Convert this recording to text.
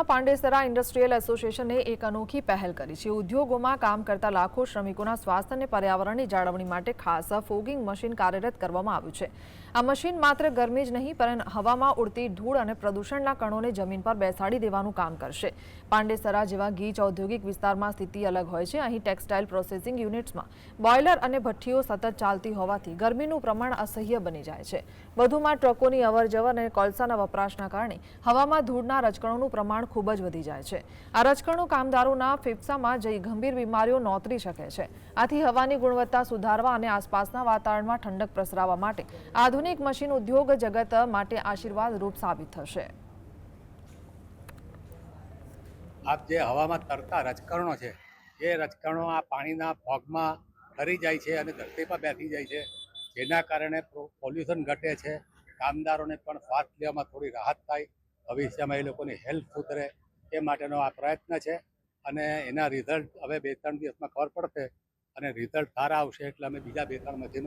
Pandesara industrial એસોસિએશને એક અનોખી પહેલ કરી છે। ઉદ્યોગોમાં કામ કરતા લાખો શ્રમિકોના સ્વાસ્થ્ય અને પર્યાવરણની જાળવણી માટે ખાસ ફોગિંગ મશીન કાર્યરત કરવામાં આવ્યું છે। આ મશીન માત્ર ગરમી જ નહીં પરંતુ હવામાં ઉડતી ધૂળ અને પ્રદૂષણના કણોને જમીન પર બેસાડી દેવાનું કામ કરશે। પાંડેસરા જેવા ગીચ ઔદ્યોગિક વિસ્તારમાં સ્થિતિ અલગ હોય છે। અહીં ટેક્સટાઇલ પ્રોસેસિંગ યુનિટ્સમાં બોઇલર અને ભઠ્ઠીઓ સતત ચાલતી હોવાથી ગરમીનું પ્રમાણ અસહ્ય બની જાય છે। વધુમાં ટ્રકોની અવરજવર અને કોલસાના વપરાશના કારણે હવામાં ધૂળના રજકણોનું પ્રમાણ ખૂબ જ વધી જાય છે। આ રજકણો કામદારોના ફેફસામાં જઈ ગંભીર બીમારીઓ નોતરી શકે છે। આથી હવાની ગુણવત્તા સુધારવા અને આસપાસના વાતાવરણમાં ઠંડક પ્રસરાવવા માટે આધુનિક મશીન ઉદ્યોગ જગત માટે આશીર્વાદરૂપ સાબિત થશે। આપ જે હવામાં તરતા રજકણો છે એ રજકણો આ પાણીના ફોગમાં ફરી જાય છે અને ધરતી પર બેસી જાય છે, જેના કારણે પોલ્યુશન ઘટે છે। કામદારોને પણ શ્વાસ લેવામાં થોડી રાહત થાય, ભવિષ્યમાં એ લોકોની હેલ્થ સુધરે એ માટેનો આ પ્રયત્ન છે અને એના રિઝલ્ટ હવે 2-3 દિવસમાં ખબર પડશે અને રિઝલ્ટ સારા આવશે એટલે અમે બીજા 2-3 મશીનો